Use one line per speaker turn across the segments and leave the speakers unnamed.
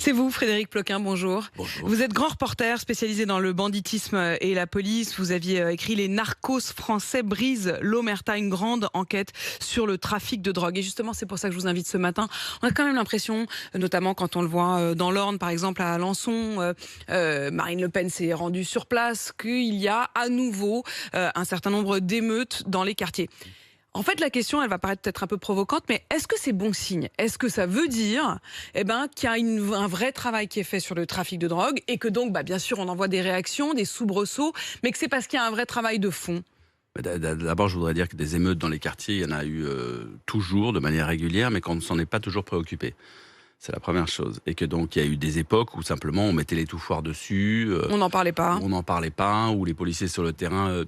C'est vous, Frédéric Ploquin, bonjour.
Bonjour.
Vous êtes grand reporter spécialisé dans le banditisme et la police. Vous aviez écrit Les narcos français brisent l'omerta, une grande enquête sur le trafic de drogue. Et justement, c'est pour ça que je vous invite ce matin. On a quand même l'impression, notamment quand on le voit dans l'Orne, par exemple à Alençon, Marine Le Pen s'est rendue sur place, qu'il y a à nouveau un certain nombre d'émeutes dans les quartiers. En fait, la question, elle va paraître peut-être un peu provocante, mais est-ce que c'est bon signe? Est-ce que ça veut dire qu'il y a un vrai travail qui est fait sur le trafic de drogue et que donc, bien sûr, on en voit des réactions, des soubresauts, mais que c'est parce qu'il y a un vrai travail de fond?
D'abord, je voudrais dire que des émeutes dans les quartiers, il y en a eu toujours, de manière régulière, mais qu'on ne s'en est pas toujours préoccupé. C'est la première chose. Et que donc, il y a eu des époques où simplement on mettait les toufoirs dessus.
On n'en parlait pas.
On n'en parlait pas, où les policiers sur le terrain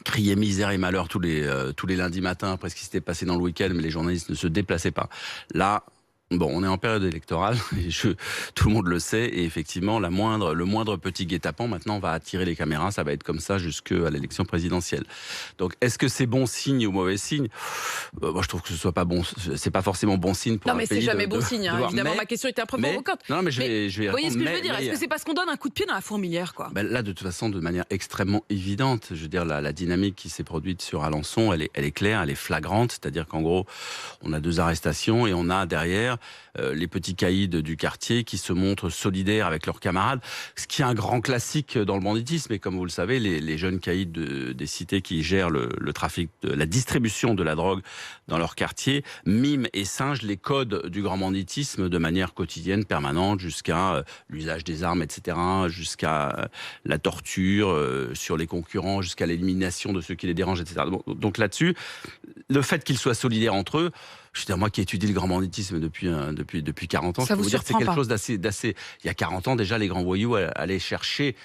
criaient misère et malheur tous les lundis matins après ce qui s'était passé dans le week-end, mais les journalistes ne se déplaçaient pas. Là, on est en période électorale, et tout le monde le sait, et effectivement, le moindre petit guet-apens, maintenant, va attirer les caméras, ça va être comme ça jusqu'à l'élection présidentielle. Donc, est-ce que c'est bon signe ou mauvais signe? Moi, je trouve que ce soit pas bon, c'est pas forcément bon signe pour un pays.
Non, mais c'est jamais bon signe, évidemment, ma question était un peu provocante.
Non, mais je vais
vous voyez ce que je veux dire? Est-ce que c'est parce qu'on donne un coup de pied dans la fourmilière, quoi?
Là, de toute façon, de manière extrêmement évidente, je veux dire, la dynamique qui s'est produite sur Alençon, elle est claire, elle est flagrante, c'est-à-dire qu'en gros, on a 2 arrestations et on a derrière les petits caïds du quartier qui se montrent solidaires avec leurs camarades, ce qui est un grand classique dans le banditisme. Et comme vous le savez, les jeunes caïds des cités qui gèrent le trafic, la distribution de la drogue dans leur quartier, miment et singent les codes du grand banditisme de manière quotidienne, permanente, jusqu'à l'usage des armes, etc., jusqu'à la torture sur les concurrents, jusqu'à l'élimination de ceux qui les dérangent, etc. Donc là-dessus, le fait qu'ils soient solidaires entre eux, je veux dire, moi qui étudie le grand banditisme depuis 40 ans,
ça
je peux vous dire que c'est quelque
pas.
chose d'assez... Il y a 40 ans, déjà, les grands voyous allaient chercher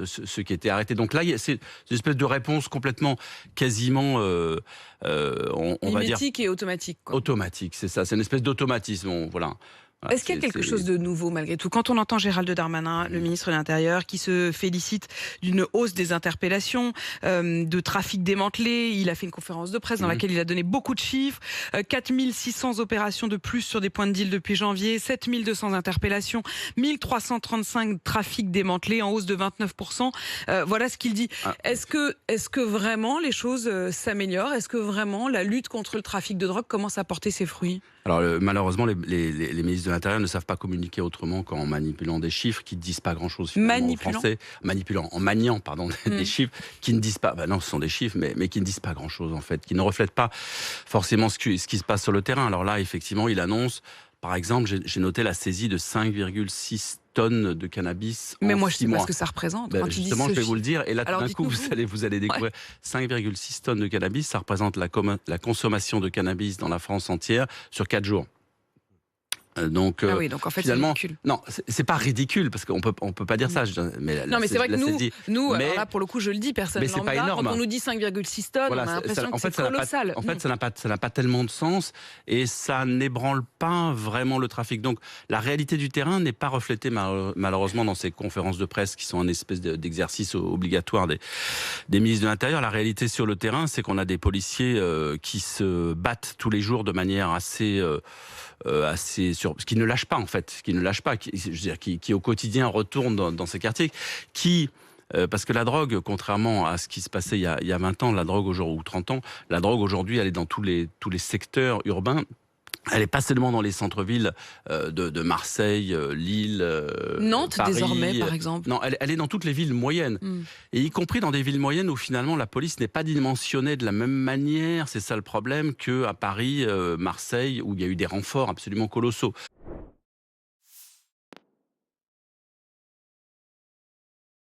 ceux qui étaient arrêtés. Donc là, c'est une espèce de réponse complètement, quasiment, on va dire...
mimétique et automatique, quoi.
Automatique, c'est ça. C'est une espèce d'automatisme, voilà.
Est-ce qu'il y a quelque chose de nouveau malgré tout? Quand on entend Gérald Darmanin, le ministre de l'Intérieur, qui se félicite d'une hausse des interpellations, de trafic démantelé, il a fait une conférence de presse dans laquelle il a donné beaucoup de chiffres, 4600 opérations de plus sur des points de deal depuis janvier, 7200 interpellations, 1335 trafics démantelés en hausse de 29%. Voilà ce qu'il dit. Est-ce que vraiment les choses s'améliorent? Est-ce que vraiment la lutte contre le trafic de drogue commence à porter ses fruits?
Alors malheureusement, les ministres de l'Intérieur ne savent pas communiquer autrement qu'en manipulant des chiffres qui ne disent pas grand-chose finalement aux Français. En maniant des chiffres qui ne disent pas... non, ce sont des chiffres, mais qui ne disent pas grand-chose en fait, qui ne reflètent pas forcément ce qui se passe sur le terrain. Alors là, effectivement, il annonce, par exemple, j'ai noté la saisie de 5,6 tonnes de cannabis en 6 mois.
Mais moi, je sais pas ce que ça représente.
Justement, je vais vous le dire. Et là, tout d'un coup, vous allez découvrir 5,6 tonnes de cannabis. Ça représente la consommation de cannabis dans la France entière sur 4 jours. Donc,
donc en fait,
finalement,
c'est ridicule.
Non, c'est pas ridicule parce qu'on peut pas dire ça. Mais c'est vrai que
nous, alors là pour le coup, je le dis, personne
mais c'est pas énorme.
Quand on nous dit 5,6 tonnes, on a l'impression que c'est colossal.
En fait, ça n'a pas tellement de sens et ça n'ébranle pas vraiment le trafic. Donc, la réalité du terrain n'est pas reflétée malheureusement dans ces conférences de presse qui sont un espèce d'exercice obligatoire des ministres de l'Intérieur. La réalité sur le terrain, c'est qu'on a des policiers qui se battent tous les jours de manière assez qui ne lâche pas en fait, qui au quotidien retourne dans ces quartiers, parce que la drogue, contrairement à ce qui se passait il y a 20 ans, la drogue aujourd'hui, ou 30 ans, la drogue aujourd'hui, elle est dans tous les secteurs urbains. Elle n'est pas seulement dans les centres-villes de Marseille, Lille,
Nantes,
Paris,
désormais, par exemple.
Non, elle est dans toutes les villes moyennes. Et y compris dans des villes moyennes où finalement la police n'est pas dimensionnée de la même manière, c'est ça le problème, qu'à Paris, Marseille, où il y a eu des renforts absolument colossaux.